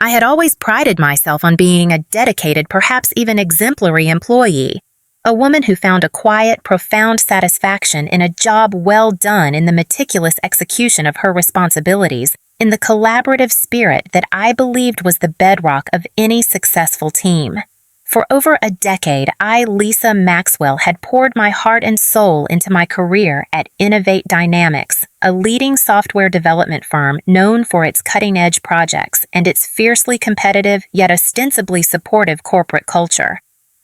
I had always prided myself on being a dedicated, perhaps even exemplary employee, a woman who found a quiet, profound satisfaction in a job well done in the meticulous execution of her responsibilities, in the collaborative spirit that I believed was the bedrock of any successful team. For over a decade, I, Lisa Maxwell, had poured my heart and soul into my career at Innovate Dynamics, a leading software development firm known for its cutting-edge projects and its fiercely competitive yet ostensibly supportive corporate culture.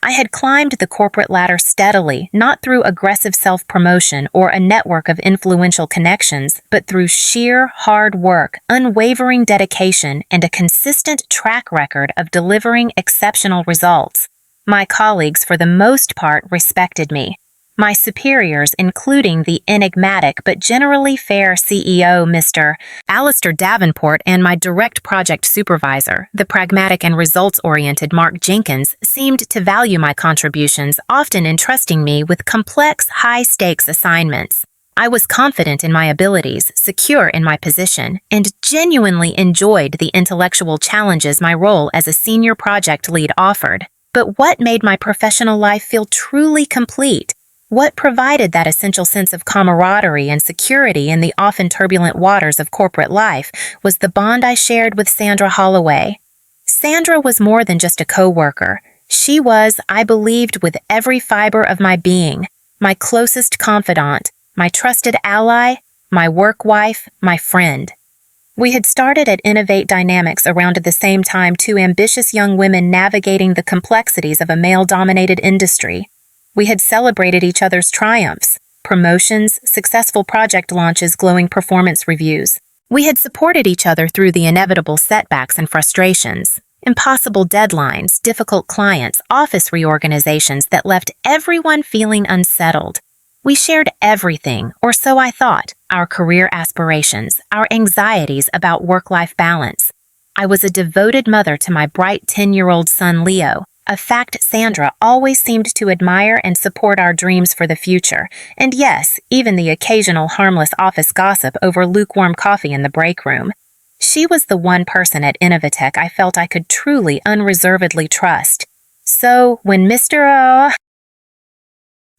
I had climbed the corporate ladder steadily, not through aggressive self-promotion or a network of influential connections, but through sheer hard work, unwavering dedication, and a consistent track record of delivering exceptional results. My colleagues, for the most part, respected me. My superiors, including the enigmatic but generally fair CEO, Mr. Alistair Davenport, and my direct project supervisor, the pragmatic and results-oriented Mark Jenkins, seemed to value my contributions, often entrusting me with complex, high-stakes assignments. I was confident in my abilities, secure in my position, and genuinely enjoyed the intellectual challenges my role as a senior project lead offered. But what made my professional life feel truly complete? What provided that essential sense of camaraderie and security in the often turbulent waters of corporate life was the bond I shared with Sandra Holloway. Sandra was more than just a co-worker. She was, I believed with every fiber of my being, my closest confidant, my trusted ally, my work wife, my friend. We had started at Innovate Dynamics around the same time, two ambitious young women navigating the complexities of a male-dominated industry. We had celebrated each other's triumphs, promotions, successful project launches, glowing performance reviews. We had supported each other through the inevitable setbacks and frustrations, impossible deadlines, difficult clients, office reorganizations that left everyone feeling unsettled. We shared everything, or so I thought, our career aspirations, our anxieties about work-life balance. I was a devoted mother to my bright 10-year-old son Leo, a fact Sandra always seemed to admire and support our dreams for the future, and yes, even the occasional harmless office gossip over lukewarm coffee in the break room. She was the one person at Innovatech I felt I could truly, unreservedly trust. So, when Mr.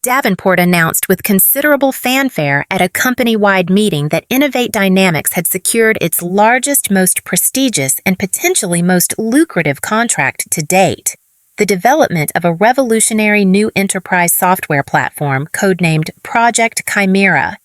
Davenport announced with considerable fanfare at a company-wide meeting that Innovate Dynamics had secured its largest, most prestigious, and potentially most lucrative contract to date, the development of a revolutionary new enterprise software platform codenamed Project Chimera,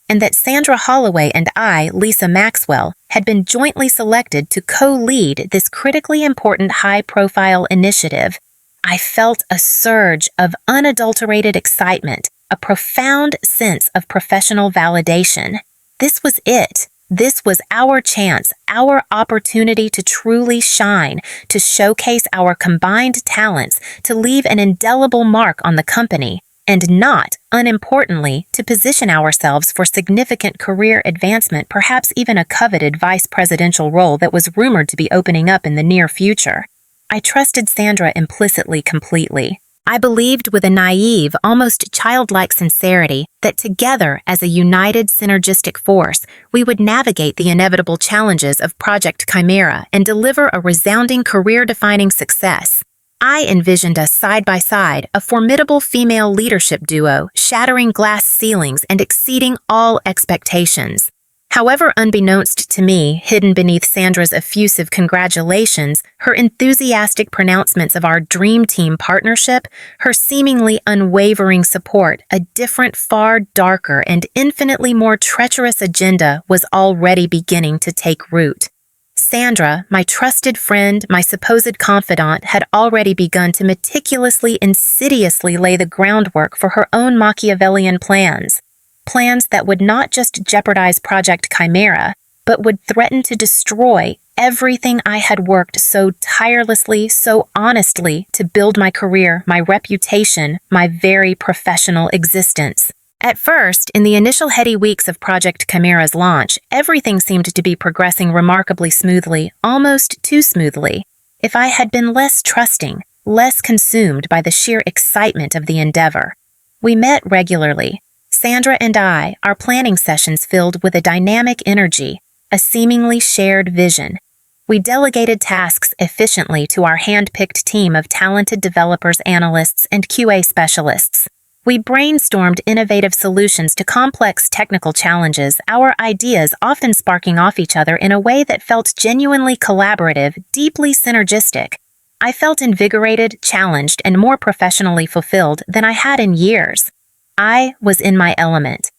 and that Sandra Holloway and I, Lisa Maxwell, had been jointly selected to co-lead this critically important high-profile initiative, I felt a surge of unadulterated excitement, a profound sense of professional validation. This was it. This was our chance, our opportunity to truly shine, to showcase our combined talents, to leave an indelible mark on the company, and not, unimportantly, to position ourselves for significant career advancement, perhaps even a coveted vice presidential role that was rumored to be opening up in the near future. I trusted Sandra implicitly, completely. I believed with a naive, almost childlike sincerity that together, as a united, synergistic force, we would navigate the inevitable challenges of Project Chimera and deliver a resounding career-defining success. I envisioned us side by side, a formidable female leadership duo, shattering glass ceilings and exceeding all expectations. However, unbeknownst to me, hidden beneath Sandra's effusive congratulations, her enthusiastic pronouncements of our dream team partnership, her seemingly unwavering support, a different, far darker, and infinitely more treacherous agenda was already beginning to take root. Sandra, my trusted friend, my supposed confidant, had already begun to meticulously, insidiously lay the groundwork for her own Machiavellian plans. Plans that would not just jeopardize Project Chimera, but would threaten to destroy everything I had worked so tirelessly, so honestly to build my career, my reputation, my very professional existence. At first, in the initial heady weeks of Project Chimera's launch, everything seemed to be progressing remarkably smoothly, almost too smoothly. If I had been less trusting, less consumed by the sheer excitement of the endeavor. We met regularly. Sandra and I, our planning sessions filled with a dynamic energy, a seemingly shared vision. We delegated tasks efficiently to our hand-picked team of talented developers, analysts, and QA specialists. We brainstormed innovative solutions to complex technical challenges, our ideas often sparking off each other in a way that felt genuinely collaborative, deeply synergistic. I felt invigorated, challenged, and more professionally fulfilled than I had in years. I was in my element.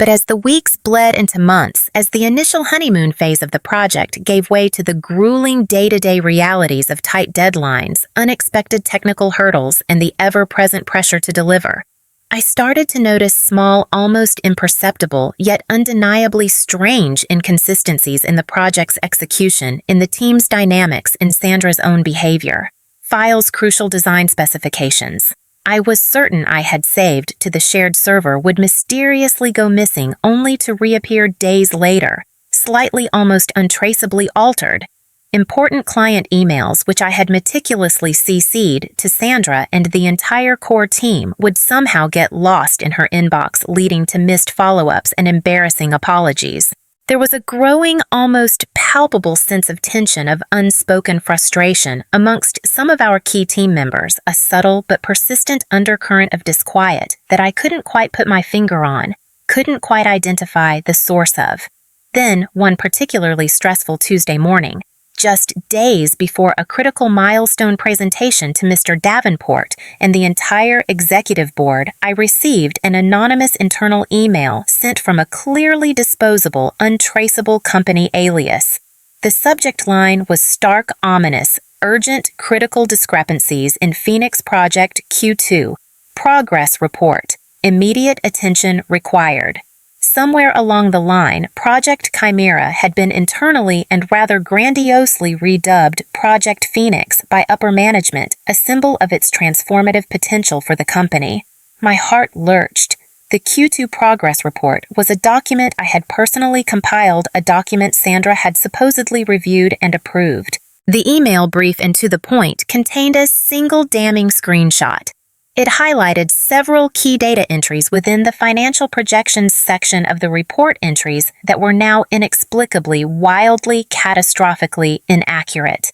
But as the weeks bled into months, as the initial honeymoon phase of the project gave way to the grueling day-to-day realities of tight deadlines, unexpected technical hurdles, and the ever-present pressure to deliver, I started to notice small, almost imperceptible, yet undeniably strange inconsistencies in the project's execution, in the team's dynamics, in Sandra's own behavior. Files, crucial design specifications I was certain I had saved to the shared server would mysteriously go missing only to reappear days later, slightly almost untraceably altered. Important client emails, which I had meticulously CC'd to Sandra and the entire core team, would somehow get lost in her inbox, leading to missed follow-ups and embarrassing apologies. There was a growing, almost palpable sense of tension, of unspoken frustration amongst some of our key team members, a subtle but persistent undercurrent of disquiet that I couldn't quite put my finger on, couldn't quite identify the source of. Then, one particularly stressful Tuesday morning, just days before a critical milestone presentation to Mr. Davenport and the entire executive board, I received an anonymous internal email sent from a clearly disposable, untraceable company alias. The subject line was stark, ominous, urgent, critical discrepancies in Phoenix Project Q2. Progress report. Immediate attention required. Somewhere along the line, Project Chimera had been internally and rather grandiosely redubbed Project Phoenix by upper management, a symbol of its transformative potential for the company. My heart lurched. The Q2 progress report was a document I had personally compiled, a document Sandra had supposedly reviewed and approved. The email, brief and to the point, contained a single damning screenshot. It highlighted several key data entries within the financial projections section of the report entries that were now inexplicably, wildly, catastrophically inaccurate.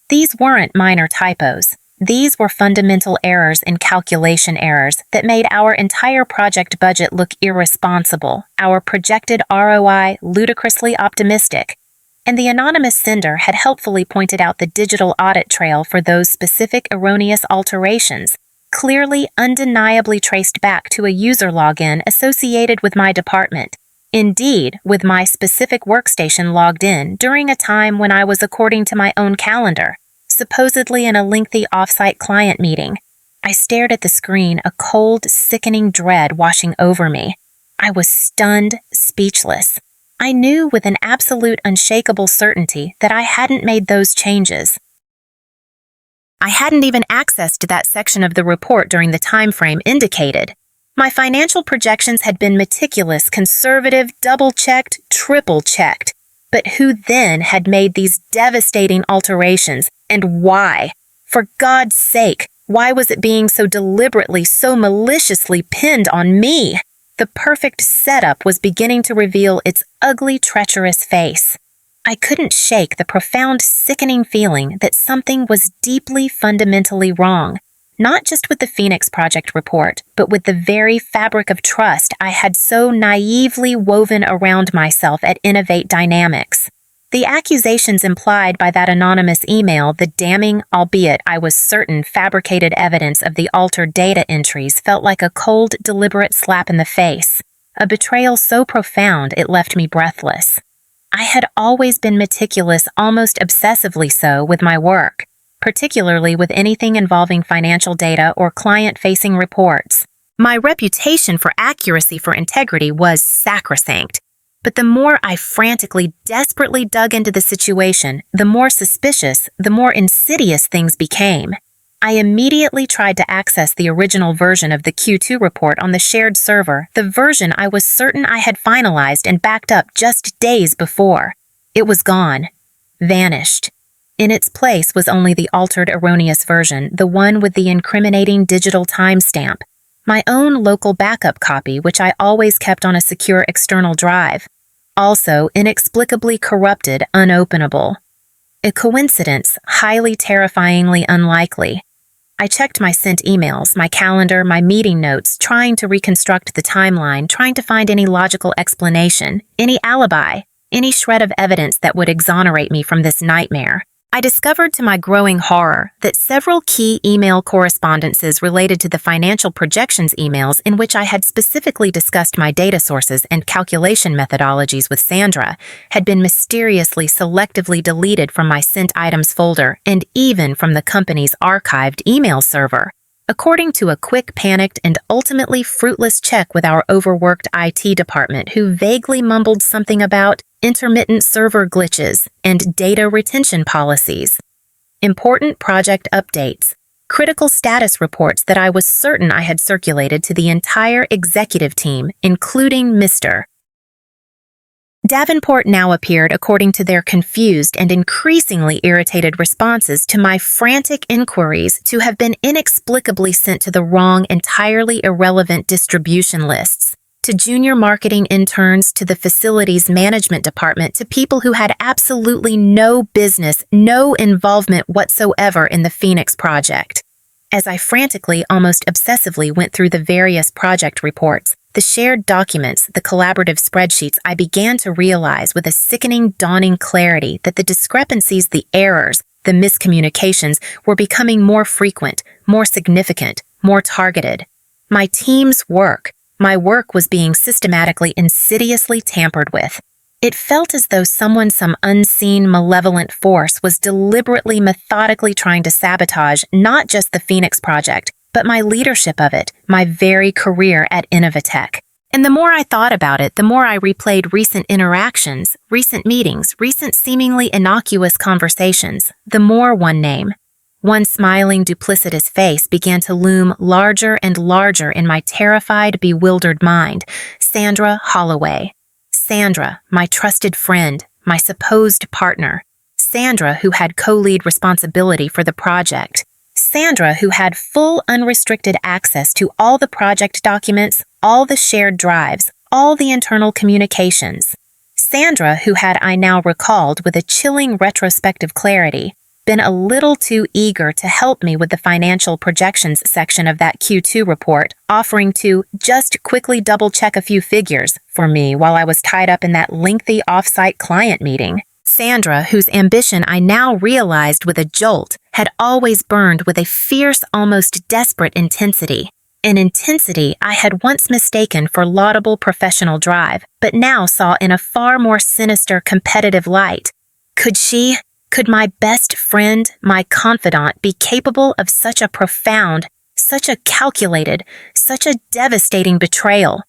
These weren't minor typos. These were fundamental errors in calculation errors that made our entire project budget look irresponsible, our projected ROI ludicrously optimistic. And the anonymous sender had helpfully pointed out the digital audit trail for those specific erroneous alterations, clearly, undeniably traced back to a user login associated with my department. Indeed, with my specific workstation logged in during a time when I was, according to my own calendar, supposedly in a lengthy off-site client meeting. I stared at the screen, a cold, sickening dread washing over me. I was stunned, speechless. I knew with an absolute unshakable certainty that I hadn't made those changes. I hadn't even accessed that section of the report during the time frame indicated. My financial projections had been meticulous, conservative, double-checked, triple-checked. But who then had made these devastating alterations, and why? For God's sake, why was it being so deliberately, so maliciously pinned on me? The perfect setup was beginning to reveal its ugly, treacherous face. I couldn't shake the profound, sickening feeling that something was deeply, fundamentally wrong, not just with the Phoenix Project report, but with the very fabric of trust I had so naively woven around myself at Innovate Dynamics. The accusations implied by that anonymous email, the damning, albeit I was certain fabricated evidence of the altered data entries, felt like a cold, deliberate slap in the face, a betrayal so profound it left me breathless. I had always been meticulous, almost obsessively so, with my work, particularly with anything involving financial data or client-facing reports. My reputation for accuracy, for integrity, was sacrosanct. But the more I frantically, desperately dug into the situation, the more suspicious, the more insidious things became. I immediately tried to access the original version of the Q2 report on the shared server, the version I was certain I had finalized and backed up just days before. It was gone. Vanished. In its place was only the altered, erroneous version, the one with the incriminating digital timestamp. My own local backup copy, which I always kept on a secure external drive. Also inexplicably corrupted, unopenable. A coincidence, highly terrifyingly unlikely. I checked my sent emails, my calendar, my meeting notes, trying to reconstruct the timeline, trying to find any logical explanation, any alibi, any shred of evidence that would exonerate me from this nightmare. I discovered to my growing horror that several key email correspondences related to the financial projections emails in which I had specifically discussed my data sources and calculation methodologies with Sandra had been mysteriously selectively deleted from my sent items folder and even from the company's archived email server. According to a quick, panicked, and ultimately fruitless check with our overworked IT department, who vaguely mumbled something about intermittent server glitches and data retention policies. Important project updates. Critical status reports that I was certain I had circulated to the entire executive team, including Mr. Davenport now appeared according to their confused and increasingly irritated responses to my frantic inquiries to have been inexplicably sent to the wrong, entirely irrelevant distribution lists, to junior marketing interns, to the facilities management department, to people who had absolutely no business, no involvement whatsoever in the Phoenix project. As I frantically, almost obsessively went through the various project reports, the shared documents, the collaborative spreadsheets, I began to realize with a sickening, dawning clarity that the discrepancies, the errors, the miscommunications were becoming more frequent, more significant, more targeted. My team's work, my work was being systematically, insidiously tampered with. It felt as though some unseen, malevolent force was deliberately, methodically trying to sabotage not just the Phoenix project, but my leadership of it, my very career at Innovatech. And the more I thought about it, the more I replayed recent interactions, recent meetings, recent seemingly innocuous conversations, the more one name, one smiling, duplicitous face began to loom larger and larger in my terrified, bewildered mind. Sandra Holloway. Sandra, my trusted friend, my supposed partner. Sandra, who had co-lead responsibility for the project. Sandra, who had full unrestricted access to all the project documents, all the shared drives, all the internal communications. Sandra, who had, I now recalled with a chilling retrospective clarity, been a little too eager to help me with the financial projections section of that Q2 report, offering to just quickly double-check a few figures for me while I was tied up in that lengthy off-site client meeting. Sandra, whose ambition I now realized with a jolt, had always burned with a fierce, almost desperate intensity. An intensity I had once mistaken for laudable professional drive, but now saw in a far more sinister, competitive light. Could my best friend, my confidant, be capable of such a profound, such a calculated, such a devastating betrayal?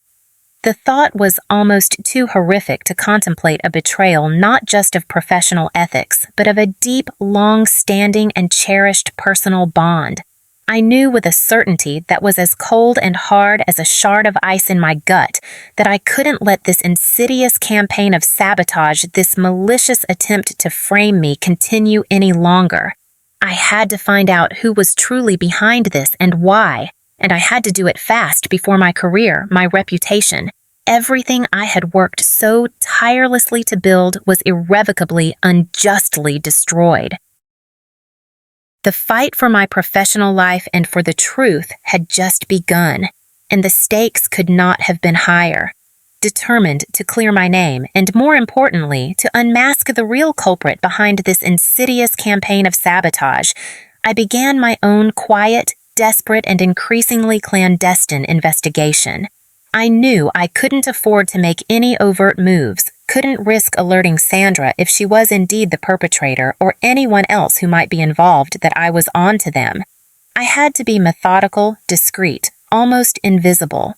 The thought was almost too horrific to contemplate a betrayal not just of professional ethics, but of a deep, long-standing and cherished personal bond. I knew with a certainty that was as cold and hard as a shard of ice in my gut that I couldn't let this insidious campaign of sabotage, this malicious attempt to frame me, continue any longer. I had to find out who was truly behind this and why, and I had to do it fast before my career, my reputation, everything I had worked so tirelessly to build was irrevocably, unjustly destroyed. The fight for my professional life and for the truth had just begun, and the stakes could not have been higher. Determined to clear my name, and more importantly, to unmask the real culprit behind this insidious campaign of sabotage, I began my own quiet, desperate, and increasingly clandestine investigation. I knew I couldn't afford to make any overt moves, couldn't risk alerting Sandra if she was indeed the perpetrator or anyone else who might be involved that I was on to them. I had to be methodical, discreet, almost invisible.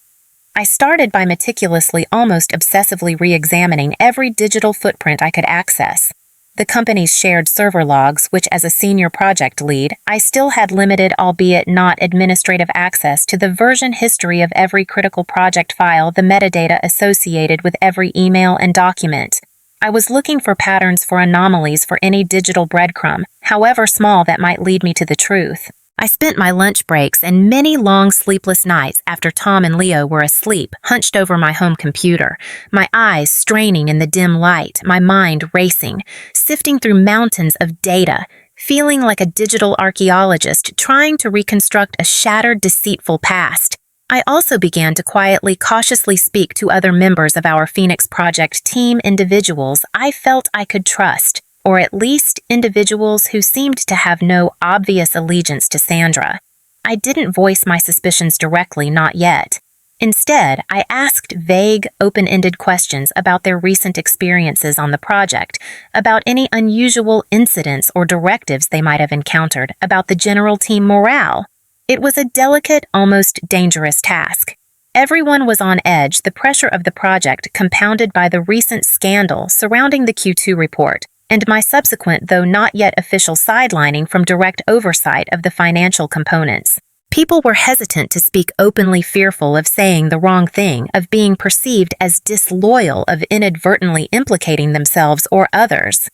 I started by meticulously, almost obsessively re-examining every digital footprint I could access. The company's shared server logs, which as a senior project lead, I still had limited, albeit not administrative access to the version history of every critical project file, the metadata associated with every email and document. I was looking for patterns, for anomalies, for any digital breadcrumb, however small that might lead me to the truth. I spent my lunch breaks and many long sleepless nights after Tom and Leo were asleep, hunched over my home computer, my eyes straining in the dim light, my mind racing, sifting through mountains of data, feeling like a digital archaeologist trying to reconstruct a shattered, deceitful past. I also began to quietly, cautiously speak to other members of our Phoenix Project team, individuals I felt I could trust, or at least individuals who seemed to have no obvious allegiance to Sandra. I didn't voice my suspicions directly, not yet. Instead, I asked vague, open-ended questions about their recent experiences on the project, about any unusual incidents or directives they might have encountered, about the general team morale. It was a delicate, almost dangerous task. Everyone was on edge, the pressure of the project compounded by the recent scandal surrounding the Q2 report, and my subsequent, though not yet official, sidelining from direct oversight of the financial components. People were hesitant to speak openly, fearful of saying the wrong thing, of being perceived as disloyal, of inadvertently implicating themselves or others.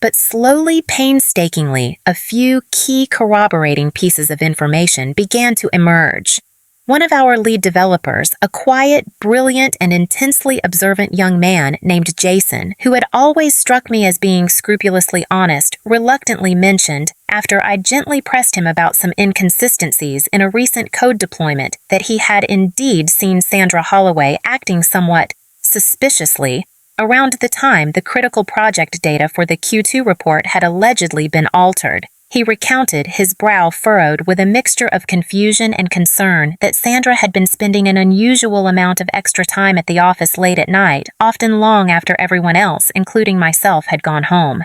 But slowly, painstakingly, a few key corroborating pieces of information began to emerge. One of our lead developers, a quiet, brilliant, and intensely observant young man named Jason, who had always struck me as being scrupulously honest, reluctantly mentioned, after I gently pressed him about some inconsistencies in a recent code deployment, that he had indeed seen Sandra Holloway acting somewhat suspiciously around the time the critical project data for the Q2 report had allegedly been altered. He recounted, his brow furrowed with a mixture of confusion and concern, that Sandra had been spending an unusual amount of extra time at the office late at night, often long after everyone else, including myself, had gone home.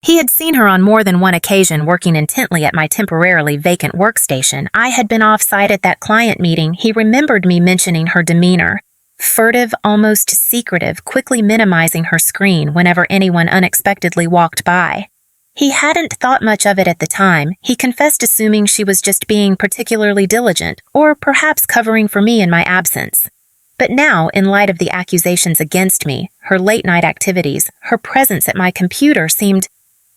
He had seen her on more than one occasion working intently at my temporarily vacant workstation. I had been off-site at that client meeting. He remembered me mentioning her demeanor. Furtive, almost secretive, quickly minimizing her screen whenever anyone unexpectedly walked by. He hadn't thought much of it at the time. He confessed assuming she was just being particularly diligent, or perhaps covering for me in my absence. But now, in light of the accusations against me, her late-night activities, her presence at my computer seemed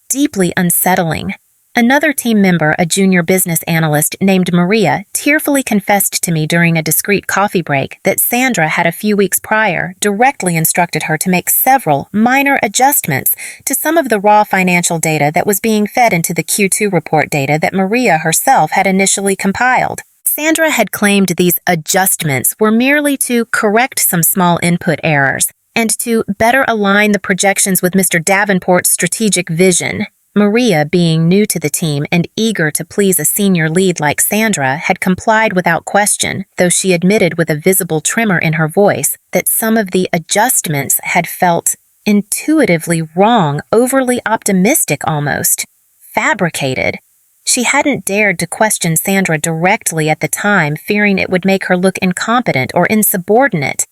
deeply unsettling. Another team member, a junior business analyst named Maria, tearfully confessed to me during a discreet coffee break that Sandra had a few weeks prior directly instructed her to make several minor adjustments to some of the raw financial data that was being fed into the Q2 report data that Maria herself had initially compiled. Sandra had claimed these adjustments were merely to correct some small input errors and to better align the projections with Mr. Davenport's strategic vision. Maria, being new to the team and eager to please a senior lead like Sandra, had complied without question, though she admitted with a visible tremor in her voice that some of the adjustments had felt intuitively wrong, overly optimistic almost, fabricated. She hadn't dared to question Sandra directly at the time, fearing it would make her look incompetent or insubordinate.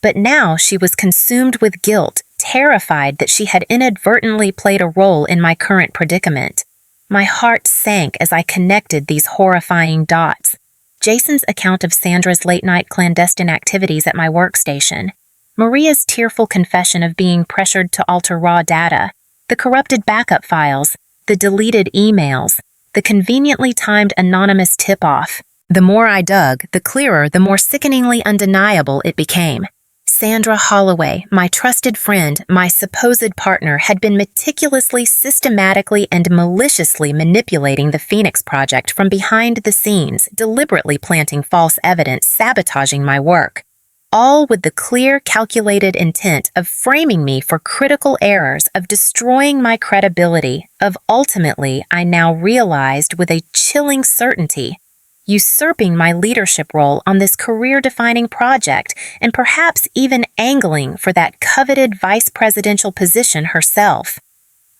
But now she was consumed with guilt, terrified that she had inadvertently played a role in my current predicament. My heart sank as I connected these horrifying dots. Jason's account of Sandra's late-night clandestine activities at my workstation, Maria's tearful confession of being pressured to alter raw data, the corrupted backup files, the deleted emails, the conveniently timed anonymous tip-off. The more I dug, the clearer, the more sickeningly undeniable it became. Sandra Holloway, my trusted friend, my supposed partner, had been meticulously, systematically, and maliciously manipulating the Phoenix Project from behind the scenes, deliberately planting false evidence, sabotaging my work. All with the clear, calculated intent of framing me for critical errors, of destroying my credibility, of ultimately, I now realized with a chilling certainty, usurping my leadership role on this career-defining project, and perhaps even angling for that coveted vice presidential position herself.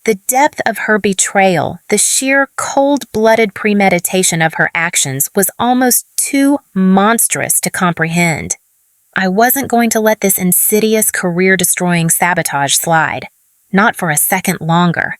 The depth of her betrayal, the sheer cold-blooded premeditation of her actions was almost too monstrous to comprehend. I wasn't going to let this insidious, career-destroying sabotage slide. Not for a second longer.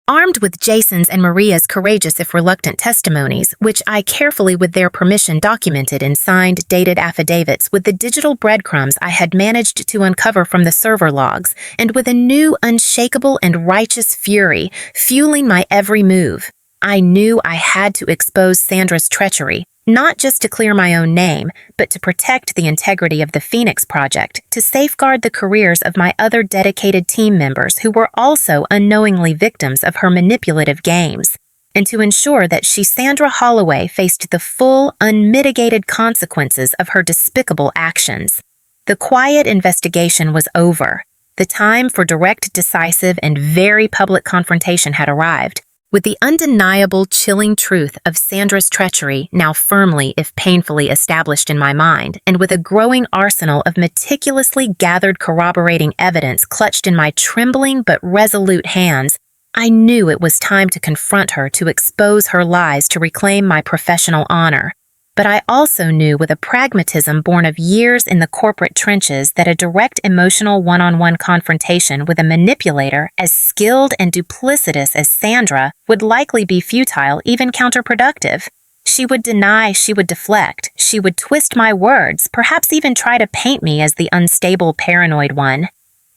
Armed with Jason's and Maria's courageous if reluctant testimonies, which I carefully with their permission documented in signed, dated affidavits with the digital breadcrumbs I had managed to uncover from the server logs, and with a new, unshakable and righteous fury fueling my every move, I knew I had to expose Sandra's treachery, not just to clear my own name, but to protect the integrity of the Phoenix Project, to safeguard the careers of my other dedicated team members who were also unknowingly victims of her manipulative games, and to ensure that Sandra Holloway faced the full, unmitigated consequences of her despicable actions. The quiet investigation was over. The time for direct, decisive, and very public confrontation had arrived. With the undeniable, chilling truth of Sandra's treachery now firmly, if painfully, established in my mind, and with a growing arsenal of meticulously gathered corroborating evidence clutched in my trembling but resolute hands, I knew it was time to confront her, to expose her lies, to reclaim my professional honor. But I also knew, with a pragmatism born of years in the corporate trenches, that a direct emotional one-on-one confrontation with a manipulator as skilled and duplicitous as Sandra would likely be futile, even counterproductive. She would deny, she would deflect, she would twist my words, perhaps even try to paint me as the unstable, paranoid one.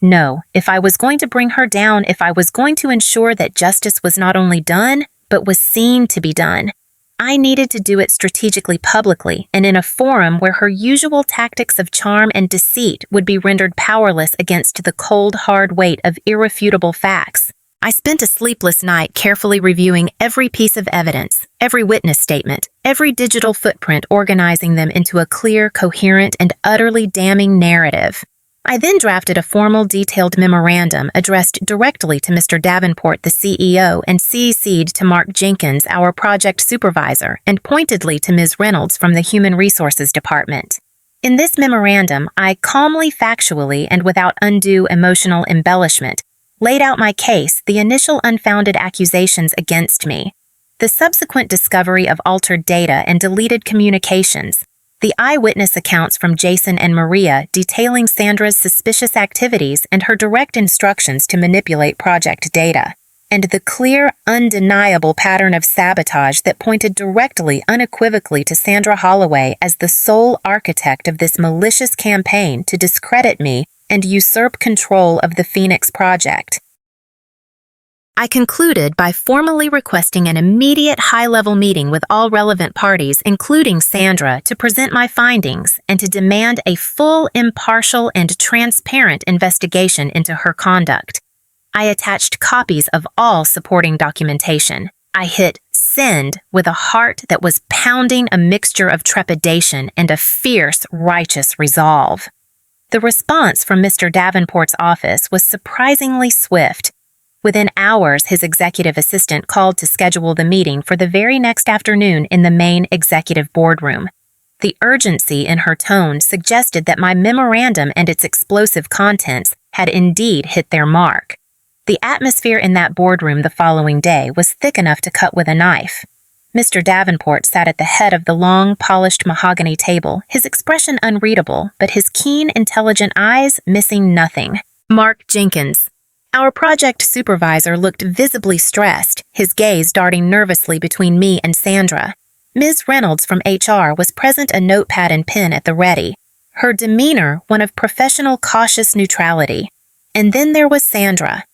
No, if I was going to bring her down, if I was going to ensure that justice was not only done, but was seen to be done, I needed to do it strategically, publicly, and in a forum where her usual tactics of charm and deceit would be rendered powerless against the cold, hard weight of irrefutable facts. I spent a sleepless night carefully reviewing every piece of evidence, every witness statement, every digital footprint, organizing them into a clear, coherent, and utterly damning narrative. I then drafted a formal, detailed memorandum addressed directly to Mr. Davenport, the CEO, and CC'd to Mark Jenkins, our project supervisor, and pointedly to Ms. Reynolds from the Human Resources Department. In this memorandum, I calmly, factually, and without undue emotional embellishment, laid out my case, the initial unfounded accusations against me, the subsequent discovery of altered data and deleted communications, the eyewitness accounts from Jason and Maria detailing Sandra's suspicious activities and her direct instructions to manipulate project data, and the clear, undeniable pattern of sabotage that pointed directly, unequivocally to Sandra Holloway as the sole architect of this malicious campaign to discredit me and usurp control of the Phoenix Project. I concluded by formally requesting an immediate high-level meeting with all relevant parties, including Sandra, to present my findings and to demand a full, impartial, and transparent investigation into her conduct. I attached copies of all supporting documentation. I hit send with a heart that was pounding a mixture of trepidation and a fierce, righteous resolve. The response from Mr. Davenport's office was surprisingly swift. Within hours, his executive assistant called to schedule the meeting for the very next afternoon in the main executive boardroom. The urgency in her tone suggested that my memorandum and its explosive contents had indeed hit their mark. The atmosphere in that boardroom the following day was thick enough to cut with a knife. Mr. Davenport sat at the head of the long, polished mahogany table, his expression unreadable, but his keen, intelligent eyes missing nothing. Mark Jenkins, our project supervisor, looked visibly stressed, his gaze darting nervously between me and Sandra. Ms. Reynolds from HR was present, a notepad and pen at the ready, her demeanor one of professional, cautious neutrality. And then there was Sandra.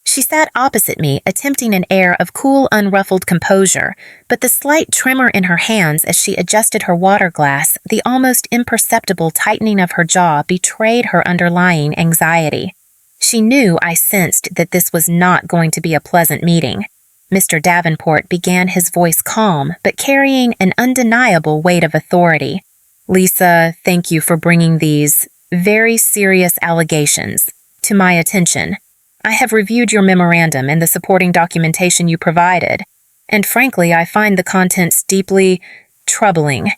She sat opposite me, attempting an air of cool, unruffled composure, but the slight tremor in her hands as she adjusted her water glass, the almost imperceptible tightening of her jaw, betrayed her underlying anxiety. She knew, I sensed, that this was not going to be a pleasant meeting. Mr. Davenport began, his voice calm, but carrying an undeniable weight of authority. Lisa, thank you for bringing these very serious allegations to my attention. I have reviewed your memorandum and the supporting documentation you provided, and frankly, I find the contents deeply troubling.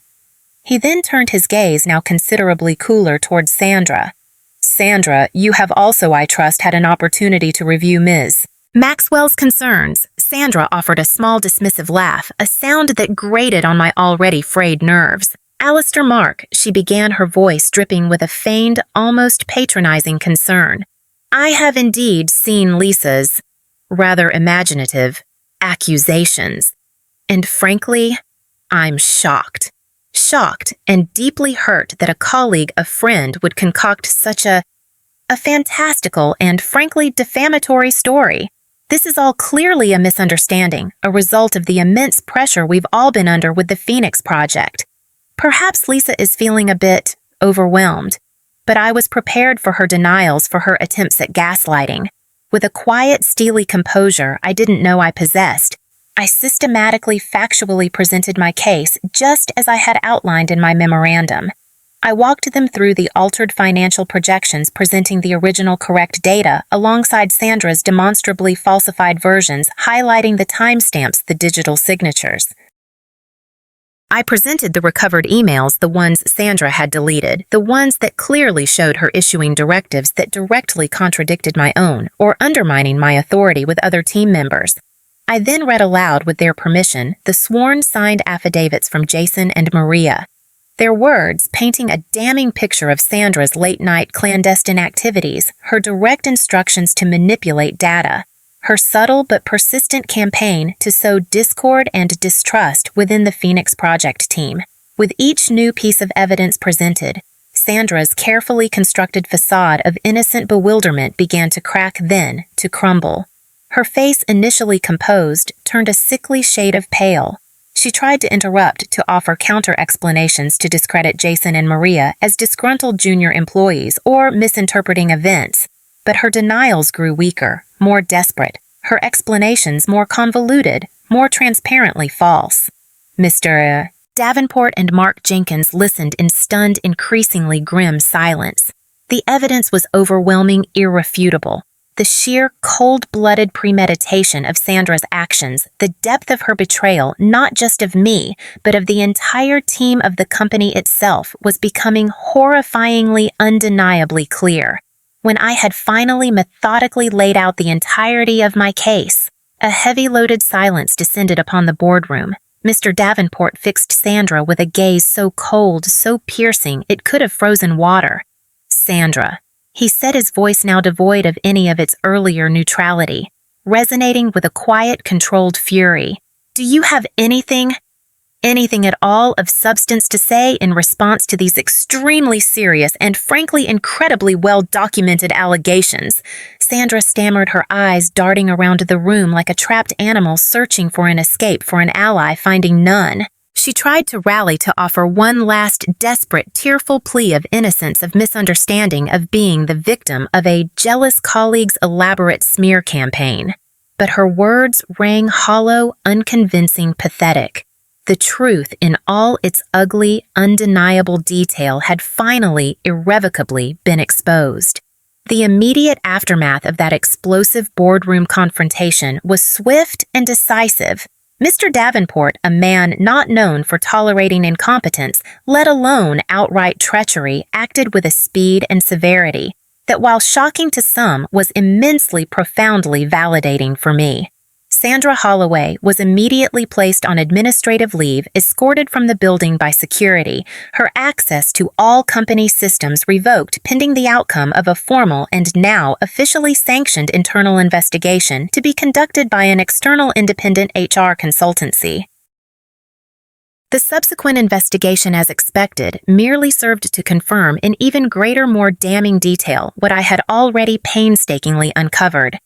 He then turned his gaze, now considerably cooler, towards Sandra. Sandra, you have also, I trust, had an opportunity to review Ms. Maxwell's concerns. Sandra offered a small dismissive laugh, a sound that grated on my already frayed nerves. Alistair Mark, she began, her voice dripping with a feigned, almost patronizing concern. I have indeed seen Lisa's, rather imaginative, accusations. And frankly, I'm shocked. Shocked and deeply hurt that a colleague, a friend, would concoct such a fantastical and frankly defamatory story. This is all clearly a misunderstanding, a result of the immense pressure we've all been under with the Phoenix Project. Perhaps Lisa is feeling a bit overwhelmed, but I was prepared for her denials, for her attempts at gaslighting. With a quiet, steely composure I didn't know I possessed, I systematically, factually presented my case just as I had outlined in my memorandum. I walked them through the altered financial projections presenting the original correct data alongside Sandra's demonstrably falsified versions, highlighting the timestamps, the digital signatures. I presented the recovered emails, the ones Sandra had deleted, the ones that clearly showed her issuing directives that directly contradicted my own or undermining my authority with other team members. I then read aloud, with their permission, the sworn signed affidavits from Jason and Maria. Their words, painting a damning picture of Sandra's late-night clandestine activities, her direct instructions to manipulate data, her subtle but persistent campaign to sow discord and distrust within the Phoenix Project team. With each new piece of evidence presented, Sandra's carefully constructed facade of innocent bewilderment began to crack, then to crumble. Her face, initially composed, turned a sickly shade of pale. She tried to interrupt, to offer counter-explanations to discredit Jason and Maria as disgruntled junior employees or misinterpreting events. But her denials grew weaker, more desperate, her explanations more convoluted, more transparently false. Mr. Davenport and Mark Jenkins listened in stunned, increasingly grim silence. The evidence was overwhelming, irrefutable. The sheer, cold-blooded premeditation of Sandra's actions, the depth of her betrayal, not just of me, but of the entire team of the company itself, was becoming horrifyingly, undeniably clear. When I had finally methodically laid out the entirety of my case, a heavy-loaded silence descended upon the boardroom. Mr. Davenport fixed Sandra with a gaze so cold, so piercing, it could have frozen water. "Sandra," he said, his voice now devoid of any of its earlier neutrality, resonating with a quiet, controlled fury. "Do you have anything at all of substance to say in response to these extremely serious and frankly incredibly well-documented allegations?" Sandra stammered, her eyes darting around the room like a trapped animal searching for an escape, for an ally, finding none. She tried to rally, to offer one last desperate, tearful plea of innocence, of misunderstanding, of being the victim of a jealous colleague's elaborate smear campaign. But her words rang hollow, unconvincing, pathetic. The truth, in all its ugly, undeniable detail, had finally, irrevocably been exposed. The immediate aftermath of that explosive boardroom confrontation was swift and decisive. Mr. Davenport, a man not known for tolerating incompetence, let alone outright treachery, acted with a speed and severity that, while shocking to some, was immensely, profoundly validating for me. Sandra Holloway was immediately placed on administrative leave, escorted from the building by security, her access to all company systems revoked pending the outcome of a formal and now officially sanctioned internal investigation to be conducted by an external independent HR consultancy. The subsequent investigation, as expected, merely served to confirm in even greater, more damning detail what I had already painstakingly uncovered.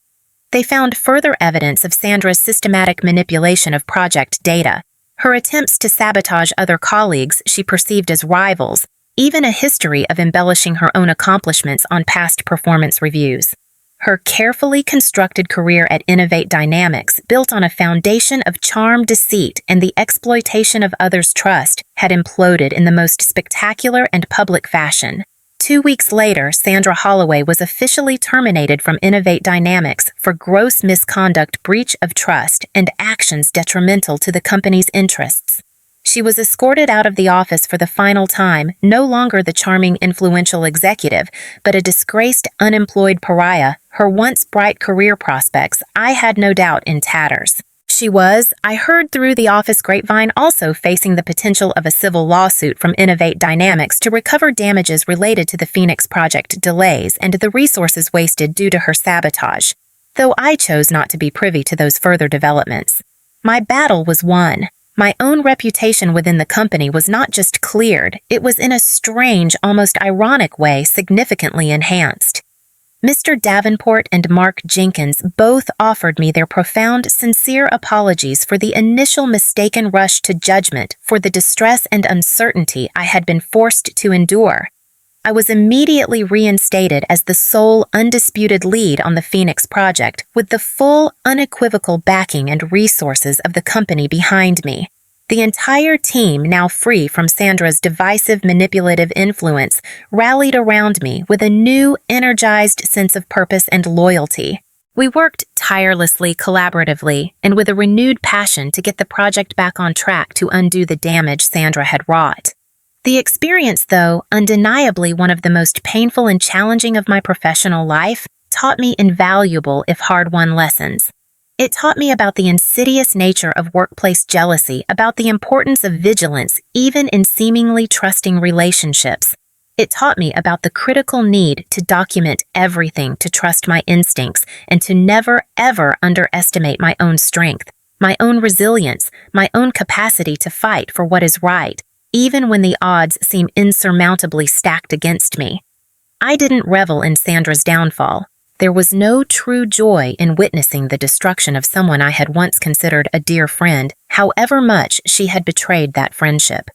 They found further evidence of Sandra's systematic manipulation of project data, her attempts to sabotage other colleagues she perceived as rivals, even a history of embellishing her own accomplishments on past performance reviews. Her carefully constructed career at Innovate Dynamics, built on a foundation of charm, deceit, and the exploitation of others' trust, had imploded in the most spectacular and public fashion. 2 weeks later, Sandra Holloway was officially terminated from Innovate Dynamics for gross misconduct, breach of trust, and actions detrimental to the company's interests. She was escorted out of the office for the final time, no longer the charming, influential executive, but a disgraced, unemployed pariah, her once bright career prospects, I had no doubt, in tatters. She was, I heard through the office grapevine, also facing the potential of a civil lawsuit from Innovate Dynamics to recover damages related to the Phoenix Project delays and the resources wasted due to her sabotage, though I chose not to be privy to those further developments. My battle was won. My own reputation within the company was not just cleared, it was in a strange, almost ironic way significantly enhanced. Mr. Davenport and Mark Jenkins both offered me their profound, sincere apologies for the initial mistaken rush to judgment, for the distress and uncertainty I had been forced to endure. I was immediately reinstated as the sole, undisputed lead on the Phoenix project, with the full, unequivocal backing and resources of the company behind me. The entire team, now free from Sandra's divisive, manipulative influence, rallied around me with a new, energized sense of purpose and loyalty. We worked tirelessly, collaboratively, and with a renewed passion to get the project back on track to undo the damage Sandra had wrought. The experience, though undeniably one of the most painful and challenging of my professional life, taught me invaluable, if hard-won, lessons. It taught me about the insidious nature of workplace jealousy, about the importance of vigilance, even in seemingly trusting relationships. It taught me about the critical need to document everything, to trust my instincts, and to never, ever underestimate my own strength, my own resilience, my own capacity to fight for what is right, even when the odds seem insurmountably stacked against me. I didn't revel in Sandra's downfall. There was no true joy in witnessing the destruction of someone I had once considered a dear friend, however much she had betrayed that friendship.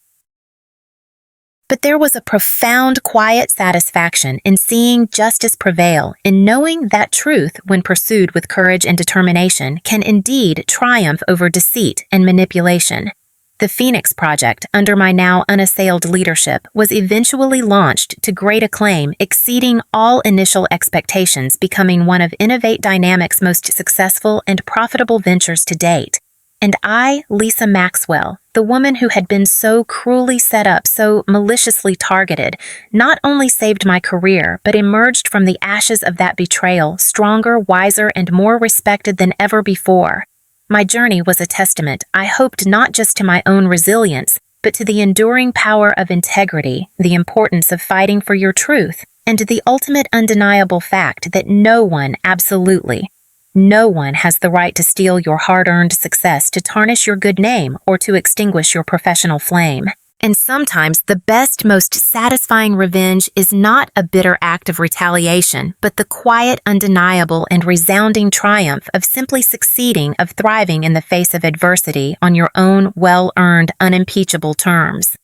But there was a profound, quiet satisfaction in seeing justice prevail, in knowing that truth, when pursued with courage and determination, can indeed triumph over deceit and manipulation. The Phoenix Project, under my now unassailed leadership, was eventually launched to great acclaim, exceeding all initial expectations, becoming one of Innovate Dynamics' most successful and profitable ventures to date. And I, Lisa Maxwell, the woman who had been so cruelly set up, so maliciously targeted, not only saved my career, but emerged from the ashes of that betrayal stronger, wiser, and more respected than ever before. My journey was a testament, I hoped, not just to my own resilience, but to the enduring power of integrity, the importance of fighting for your truth, and the ultimate undeniable fact that no one, absolutely, no one has the right to steal your hard-earned success, to tarnish your good name, or to extinguish your professional flame. And sometimes the best, most satisfying revenge is not a bitter act of retaliation, but the quiet, undeniable, and resounding triumph of simply succeeding, of thriving in the face of adversity on your own well-earned, unimpeachable terms.